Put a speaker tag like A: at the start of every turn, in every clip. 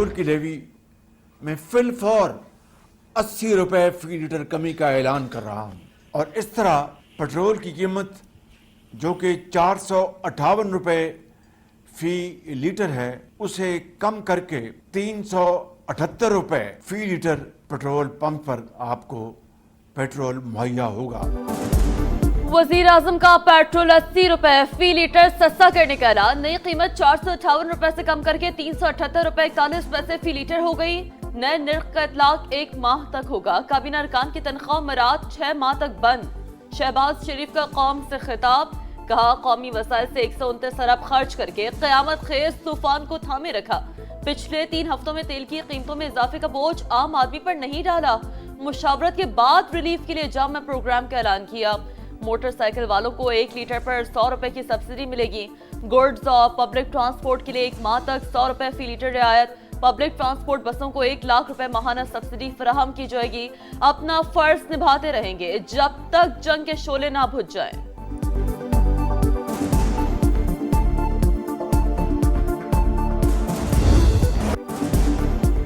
A: Petrol की levy में फिलफौर 80 रुपए फी लीटर कमी का ऐलान कर रहा हूं और इस तरह पेट्रोल की कीमत जो कि 458 रुपए फी लीटर है उसे कम करके 378 रुपए फी लीटर पेट्रोल पंप पर आपको पेट्रोल मुहैया होगा।
B: वजीर आजम का पेट्रोल 80 रुपए फी लीटर सस्ता करने का ऐलान। नई कीमत 458 रुपए से कम करके 378 रुपए 41 पैसे फी लीटर हो गई। नए नर्ख का इतलाक 1 माह तक होगा। काबीना अरकान की तनख्वाह मराद 6 माह तक बंद। शहबाज शरीफ का कौम से खिताब, कहा कौमी वसाइल से 129 अरब खर्च करके क़यामत खेज तूफान को थामे रखा। पिछले 3 हफ्तों में तेल की कीमतों में इजाफे का बोझ आम आदमी पर नहीं डाला। मुशावरत के बाद रिलीफ के लिए जामा प्रोग्राम का ऐलान किया। मोटरसाइकिल वालों को 1 लीटर पर 100 रुपए की सब्सिडी मिलेगी। गुड्स और पब्लिक ट्रांसपोर्ट के लिए 1 माह तक 100 रुपए फी लीटर रियायत। पब्लिक ट्रांसपोर्ट बसों को 1 लाख रुपए माहाना सब्सिडी फराहम की जाएगी। अपना फर्ज निभाते रहेंगे जब तक जंग के शोले ना बुझ जाएं।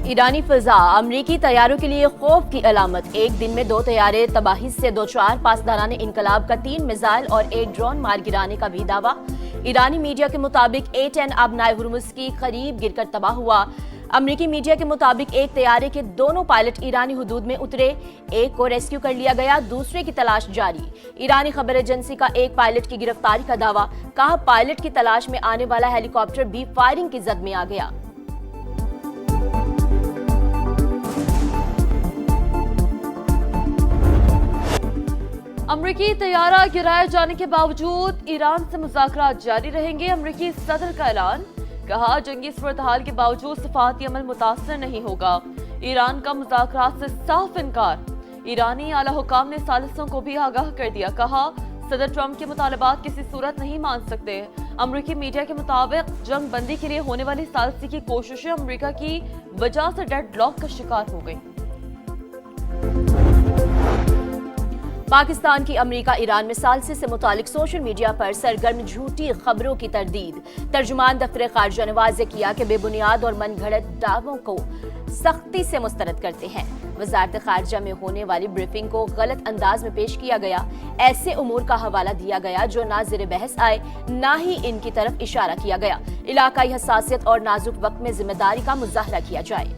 B: ईरानी फिजा अमरीकी तैयारों के लिए खौफ की अलामत। एक दिन में 2 तैयारे तबाही से 2-4 पासदाराने इनकलाब का 3 मिसाइल और 1 ड्रोन मार गिराने का भी दावा। ईरानी मीडिया के मुताबिक A-10 आबनाए हुर्मुज़ की करीब गिरकर तबाह हुआ। अमरीकी मीडिया के मुताबिक एक तैयारे के दोनों पायलट ईरानी हुदूद में उतरे। एक को रेस्क्यू कर लिया गया, दूसरे की तलाश जारी। ईरानी खबर एजेंसी का एक पायलट की गिरफ्तारी का दावा। कहा पायलट की तलाश में आने वाला हेलीकॉप्टर भी फायरिंग की जद में आ गया। अमरीकी तैयारा गिराए जाने के बावजूद ईरान से मुज़ाकरात जारी रहेंगे। अमरीकी सदर का ऐलान। कहा जंगी सूरत-हाल के बावजूद सफारती अमल मुतासर नहीं होगा। ईरान का मुज़ाकरात से साफ इनकार। ईरानी आला हुकाम ने सालिसों को भी आगाह कर दिया। कहा सदर ट्रंप के मुतालबात किसी सूरत नहीं मान सकते। अमरीकी मीडिया के मुताबिक जंग बंदी के लिए होने वाली सालिसी की कोशिशें अमरीका की वजह से डेडलॉक का शिकार हो गई। पाकिस्तान की अमेरिका ईरान में सालिसी से मुतालिक सोशल मीडिया पर सरगर्म झूठी खबरों की तरदीद। तर्जुमान दफ्तर खारजा ने वाज़ेह किया कि बेबुनियाद और मनगढ़ंत दावों को सख्ती से मुस्तरद करते हैं। वजारत खारजा में होने वाली ब्रीफिंग को गलत अंदाज में पेश किया गया। ऐसे उमूर का हवाला दिया गया जो ना ज़िर बहस आए, ना ही इनकी तरफ इशारा किया गया। इलाकाई हसासियत और नाजुक वक्त में जिम्मेदारी का मुजाहरा किया जाए।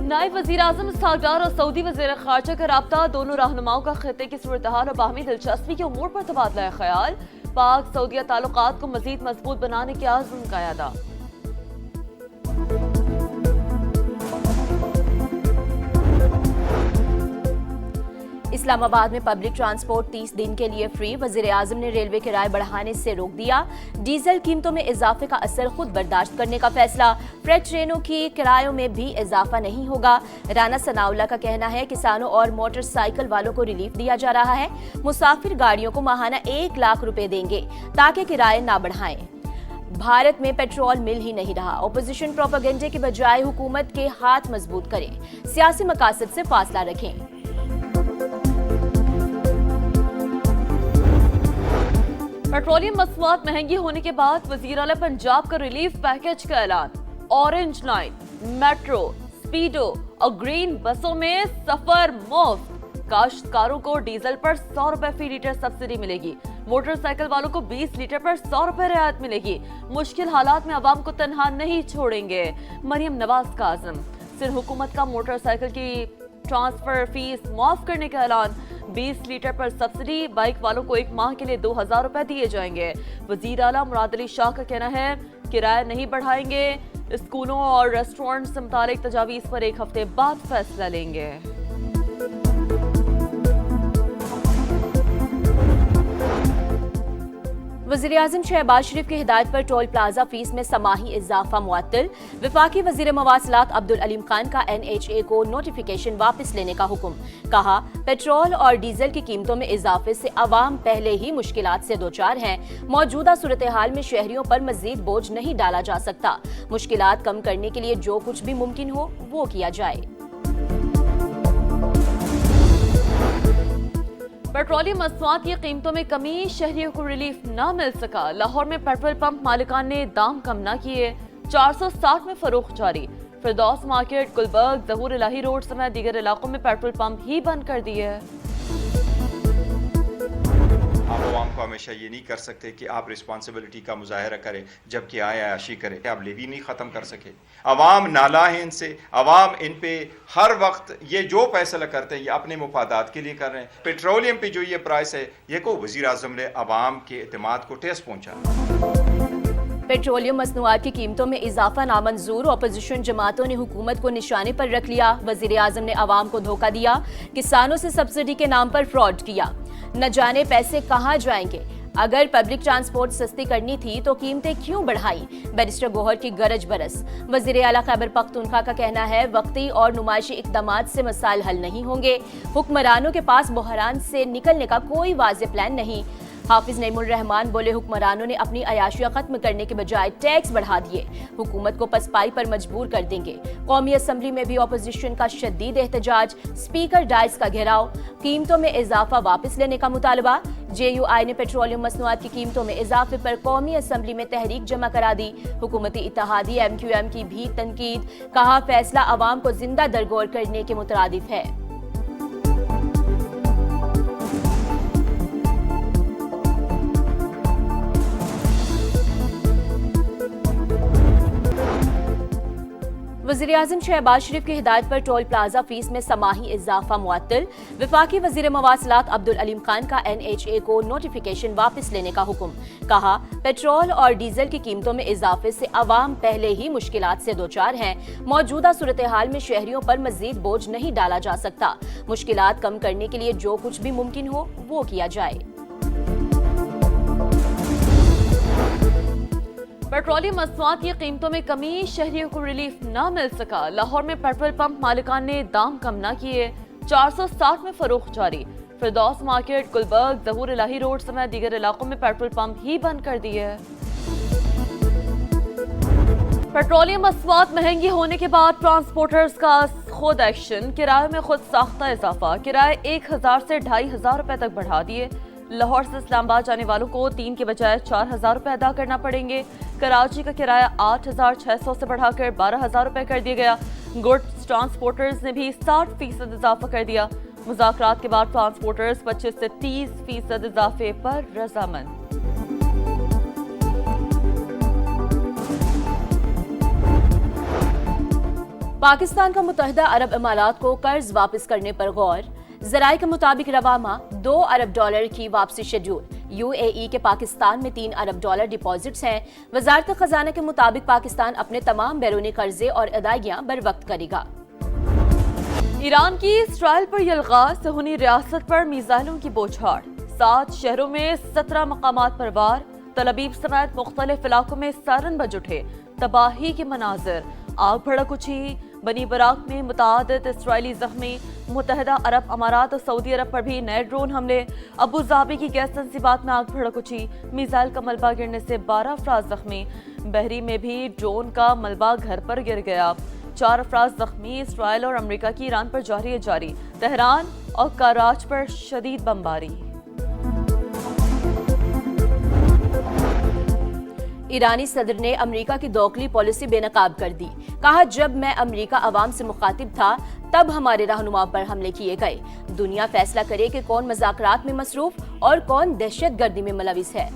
B: नायब वज़ीर आज़म सागदार और सऊदी वज़ीर ख़ारजा का राब्ता। दोनों रहनुमाओं का खित्ते की सूरत-हाल और बाहमी दिलचस्पी के उमूर पर तबादला ख्याल। पाक सऊदिया ताल्लुकात को मज़ीद मजबूत बनाने के आज़म का अदा। इस्लामाबाद में पब्लिक ट्रांसपोर्ट 30 दिन के लिए फ्री। वज़ीर आज़म ने रेलवे किराए बढ़ाने से रोक दिया। डीजल कीमतों में इजाफे का असर खुद बर्दाश्त करने का फैसला। फ्रेट ट्रेनों की किरायों में भी इजाफा नहीं होगा। राना सनाउल्लाह का कहना है किसानों और मोटरसाइकिल वालों को रिलीफ दिया जा रहा है। मुसाफिर गाड़ियों को माहाना 1 लाख रुपए देंगे ताकि किराए ना बढ़ाएं। भारत में पेट्रोल मिल ही नहीं रहा। ओपोजिशन प्रोपेगेंडे के बजाय हुकूमत के हाथ मजबूत करें, सियासी मकासद से फासला रखें। पेट्रोलियम मसनूआत महंगी होने के बाद वज़ीर आला पंजाब का रिलीफ पैकेज का ऐलान। ऑरेंज लाइन, मेट्रो, स्पीडो और ग्रीन बसों में सफर मुफ्त। काश्तकारों को डीजल पर 100 रुपए फी लीटर सब्सिडी मिलेगी। मोटरसाइकिल वालों को 20 लीटर पर 100 रुपए रियायत मिलेगी। मुश्किल हालात में अवाम को तनहा नहीं छोड़ेंगे, मरियम नवाज का आज़म। सिर्फ हुकूमत का मोटरसाइकिल की ट्रांसफर फीस माफ करने का ऐलान। 20 लीटर पर सब्सिडी। बाइक वालों को 1 माह के लिए 2000 रुपए दिए जाएंगे। वजीर आला मुराद अली शाह का कहना है किराया नहीं बढ़ाएंगे। स्कूलों और रेस्टोरेंट से मुतालिक तजावीज़ पर 1 हफ्ते बाद फैसला लेंगे। वज़ीर-ए-आज़म शहबाज शरीफ की हिदायत पर टोल प्लाजा फीस में समाही इजाफा मुअत्तल। वफाकी वज़ीर मवासिलात अब्दुल अलीम खान का NHA को नोटिफिकेशन वापस लेने का हुक्म। कहा पेट्रोल और डीजल की कीमतों में इजाफे से अवाम पहले ही मुश्किलात से दोचार हैं। मौजूदा सूरत हाल में शहरियों पर मजीद बोझ नहीं डाला जा सकता। मुश्किलात कम करने के लिए जो कुछ भी मुमकिन हो वो किया जाए। पेट्रोलियम मसनूआत की कीमतों में कमी, शहरियों को रिलीफ न मिल सका। लाहौर में पेट्रोल पंप मालिकान ने दाम कम न किए, 460 में फरोख्त जारी। फिरदौस मार्केट, गुलबर्ग, ज़हूर इलाही रोड समेत दीगर इलाकों में पेट्रोल पंप ही बंद कर दिए हैं।
C: आप आवाम को हमेशा ये नहीं कर सकते कि आप रिस्पॉन्सिबिलिटी का मुजाहरा करें जबकि आयाशी करें। आप लेवी नहीं ख़त्म कर सके। अवाम नाला है इनसे, अवाम इन पे हर वक्त ये जो फैसला करते हैं ये अपने मुफादात के लिए कर रहे हैं। पेट्रोलियम पे जो ये प्राइस है ये को वज़ीर आज़म ने अवाम के एतमाद को ठेस पहुँचा।
D: पेट्रोलियम मसनूआत की कीमतों में इजाफा नामंजूर, अपोजिशन जमातों ने हुकूमत को निशाने पर रख लिया। वज़ीर आज़म ने अवाम को धोखा दिया, किसानों से सब्सिडी के नाम पर फ्रॉड किया। न जाने पैसे कहाँ जाएंगे। अगर पब्लिक ट्रांसपोर्ट सस्ती करनी थी तो कीमतें क्यों बढ़ाई? बैरिस्टर गोहर की गरज बरस। वज़ीर आला खैबर पख्तूनख्वा का कहना है वक्ती और नुमाइशी इक़दामात से मसाइल हल नहीं होंगे। हुक्मरानों के पास बहरान से निकलने का कोई वाज़ेह प्लान नहीं। हाफिज नईमुर रहमान बोले हुक्मरानों ने अपनी अयाशियां खत्म करने के बजाय टैक्स बढ़ा दिए, हुकूमत को पसपाई पर मजबूर कर देंगे। कौमी असम्बली में भी अपोजिशन का शदीद एहतजाज, स्पीकर डाइस का घेराव, कीमतों में इजाफा वापस लेने का मुतालबा। JUI ने पेट्रोलियम मसनूआत की कीमतों में इजाफे पर कौमी असम्बली में तहरीक जमा करा दी। हुकूमती इत्तेहादी MQM की भी तनकीद, कहा फैसला अवाम को जिंदा दरगोर करने के मुतरादिफ है। वज़ीर-ए-आज़म शहबाज शरीफ की हिदायत पर टोल प्लाजा फीस में समाही इजाफा मुअत्तल। वफाकी वज़ीर मवासिलात अब्दुल अलीम खान का NHA को नोटिफिकेशन वापस लेने का हुक्म। कहा पेट्रोल और डीजल की कीमतों में इजाफे से अवाम पहले ही मुश्किलात से दोचार हैं। मौजूदा सूरत हाल में शहरियों पर मजीद बोझ नहीं डाला जा सकता। मुश्किलात कम करने के लिए जो कुछ भी मुमकिन हो वो किया जाए।
B: पेट्रोलियम मसनूआत की कीमतों में कमी, शहरियों को रिलीफ न मिल सका। लाहौर में पेट्रोल पंप मालिकान ने दाम कम न किए, 460 में फरोख्त जारी। फिरदौस मार्केट, गुलबर्ग, ज़हूर इलाही रोड समेत दीगर इलाकों में पेट्रोल पंप ही बंद कर दिए हैं। पेट्रोलियम मसनूआत महंगी होने के बाद ट्रांसपोर्टर्स का खुद एक्शन, किराए में खुद साख्ता इजाफा। किराए 1000 से 2500 रुपए तक बढ़ा दिए। लाहौर से इस्लामाबाद जाने वालों को 3 के बजाय 4000 रुपए अदा करना पड़ेंगे। कराची का किराया 8600 से बढ़ाकर 12000 रुपए कर दिया गया। गुड्स ट्रांसपोर्टर्स ने भी 60% इजाफा कर दिया। मुज़ाकरात के बाद ट्रांसपोर्टर्स 25 से 30% इजाफे पर रजामंद।
D: पाकिस्तान का मुत्तहिदा अरब इमारात को कर्ज वापस करने पर गौर। ज़राए के मुताबिक रवा माह $2 अरब की वापसी शेड्यूल। UAE के पाकिस्तान में $3 अरब डिपॉजिट्स हैं। वजारत खजाना के मुताबिक पाकिस्तान अपने तमाम बैरूनी कर्जे और अदायगियां बर वक्त करेगा।
B: ईरान की इसराइल पर यलगा, सहूनी रियासत पर मिसाइलों की बौछार। 7 शहरों में 17 मकामात पर वार। तल-अबीब समेत मुख्तलिफ इलाकों में सायरन बज उठे। तबाही के मनाजिर, आग भड़क उठी। बनी बराक में मुतादिद इसराइली जख्मी। मुत्तहिदा अरब अमारात और सऊदी अरब पर भी नए ड्रोन हमले। अबू धाबी की गैस तंसीबात में आग भड़क उठी। मिसाइल का मलबा गिरने से 12 अफराद जख्मी। बहरी में भी ड्रोन का मलबा घर पर गिर गया। 4 अफराद जख्मी। इसराइल और अमेरिका की ईरान पर जारी। तेहरान और कराच पर शदीद बमबारी।
D: ईरानी सदर ने अमेरिका की दोगली पॉलिसी बेनकाब कर दी। कहा जब मैं अमेरिका अवाम से मुखातिब था तब हमारे रहनुमा पर हमले किए गए। दुनिया फैसला करे कि कौन मज़ाकरात में मसरूफ और कौन दहशत गर्दी में मुलविस है।